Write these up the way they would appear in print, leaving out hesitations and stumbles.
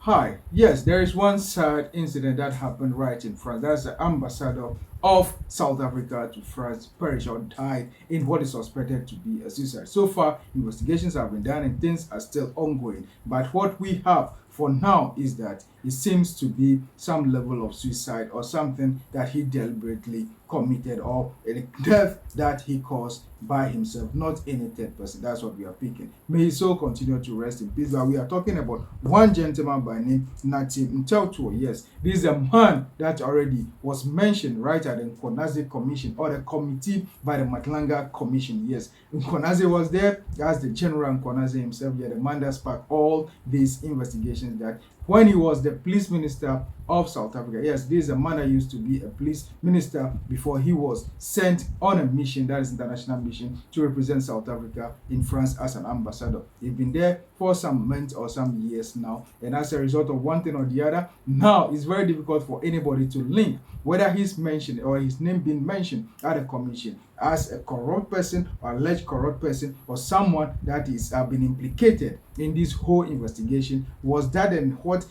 Hi, yes, there is one sad incident that happened right in France. That's the ambassador of South Africa to France perished or died in what is suspected to be a suicide. So far, investigations have been done and things are still ongoing. But what we have for now is that it seems to be some level of suicide or something that he deliberately committed or a death that he caused by himself, not any third person. That's what we are picking. May his soul continue to rest in peace. But we are talking about one gentleman by name Nathi Mthethwa. Yes, this is a man that already was mentioned right at the Nkonazi Commission or the committee by the Matlanga Commission. Yes, Nkonazi was there. That's the General Nkonazi himself. Yeah, the man that sparked all these investigations that when he was the police minister of South Africa. Yes, this is a man that used to be a police minister before he was sent on a mission, that is international mission, to represent South Africa in France as an ambassador. He's been there for some months or some years now, and as a result of one thing or the other, now it's very difficult for anybody to link whether he's mentioned or his name being mentioned at a commission as a corrupt person or alleged corrupt person or someone that is been implicated in this whole investigation. Was that and what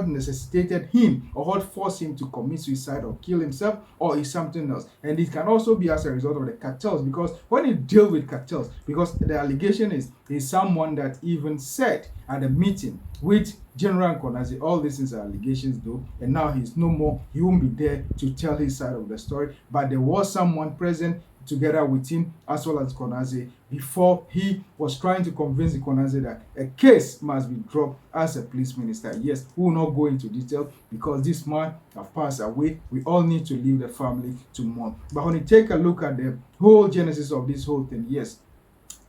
necessitated him or what forced him to commit suicide or kill himself, or is something else? And it can also be as a result of the cartels, because when you deal with cartels, because the allegation is someone that even said at a meeting with General Nkonazi, all these things are allegations though, and now he's no more. He won't be there to tell his side of the story, but there was someone present together with him as well as Nkonazi before he was trying to convince Nkonazi that a case must be dropped as a police minister. Yes, we will not go into detail because this man has passed away. We all need to leave the family to mourn. But when you take a look at the whole genesis of this whole thing, yes,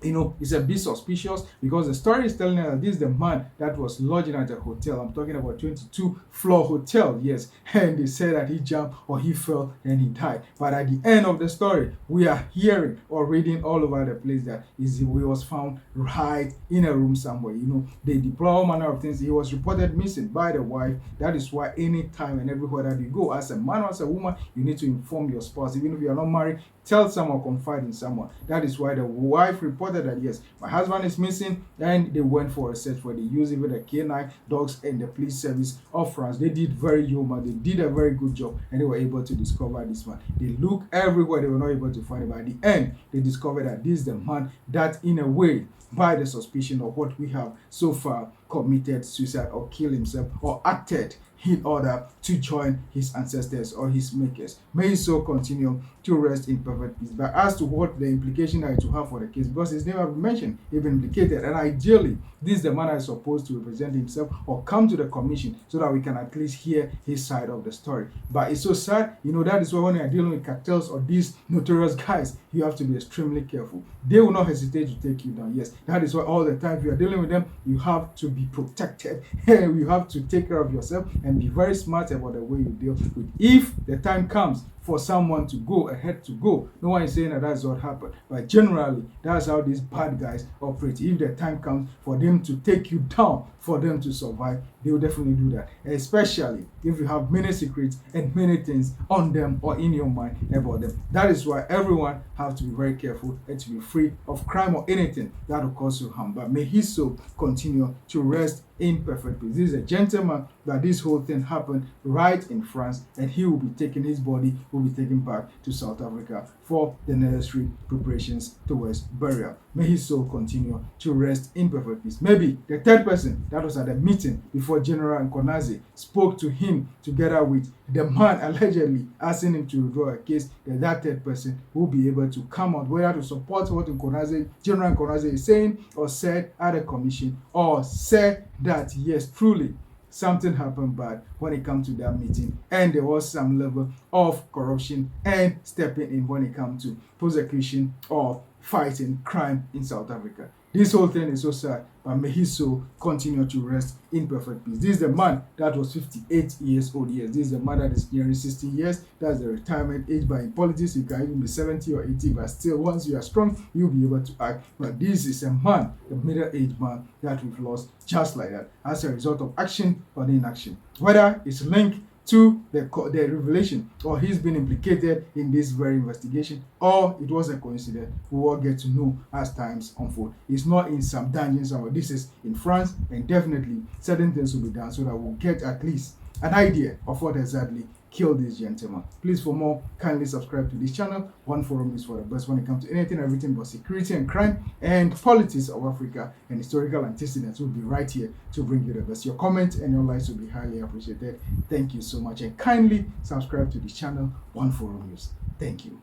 it's a bit suspicious because the story is telling us that this is the man that was lodging at a hotel. I'm talking about 22-floor hotel, yes. And they said that he jumped or he fell and he died. But at the end of the story, we are hearing or reading all over the place that he was found right in a room somewhere. They deploy all manner of things. He was reported missing by the wife. That is why anytime and everywhere that you go, as a man or as a woman, you need to inform your spouse. Even if you are not married, tell someone, confide in someone. That is why the wife reported that yes, my husband is missing, and they went for a search where they used even the canine dogs and the police service of France. They did very human, they did a very good job, and they were able to discover this man. They looked everywhere, they were not able to find him. But at the end, they discovered that this is the man that, in a way, by the suspicion of what we have so far, committed suicide or killed himself or acted in order to join his ancestors or his makers. May his soul continue to rest in perfect peace. But as to what the implication that it will have for the case, because his name has been mentioned, even implicated, and ideally, this is the man that is supposed to represent himself or come to the commission so that we can at least hear his side of the story. But it's so sad, that is why when you're dealing with cartels or these notorious guys, you have to be extremely careful. They will not hesitate to take you down. Yes, that is why all the time if you are dealing with them, you have to be protected. You have to take care of yourself and be very smart about the way you deal with. If the time comes for someone to go ahead to go, no one is saying that that's what happened, but generally that's how these bad guys operate. If the time comes for them to take you down, for them to survive, they will definitely do that, especially if you have many secrets and many things on them or in your mind about them. That is why everyone has to be very careful and to be free of crime or anything that will cause you harm. But may his soul continue to rest in perfect peace. This is a gentleman that this whole thing happened right in France, and he will be taking, his body will be taken back to South Africa for the necessary preparations towards burial. May his soul continue to rest in perfect peace. Maybe the third person that was at the meeting before General Nkonazi spoke to him together with the man allegedly asking him to withdraw a case, that third person will be able to come out, whether to support what General Nkonazi is saying or said at a commission, or said that yes, truly something happened bad when it comes to that meeting, and there was some level of corruption and stepping in when it comes to prosecution or fighting crime in South Africa. This whole thing is so sad, but may his soul continue to rest in perfect peace. This is the man that was 58 years old. Yes, this is the man that is nearing 60 years. That's the retirement age. But in politics, you can even be 70 or 80, but still, once you are strong, you'll be able to act. But this is a man, a middle-aged man that we've lost just like that as a result of action or inaction. Whether it's linked to the revelation, or he's been implicated in this very investigation, or it was a coincidence. We will get to know as times unfold. It's not in some dungeon somewhere. This is in France, and definitely certain things will be done so that we'll get at least an idea of what exactly killed this gentleman. Please, for more, kindly subscribe to this channel. One Forum is for the best when it comes to anything, everything but security and crime and politics of Africa and historical antecedents. Will be right here to bring you the best. Your comments and your likes will be highly appreciated. Thank you so much, and kindly subscribe to this channel, One Forum News. Thank you.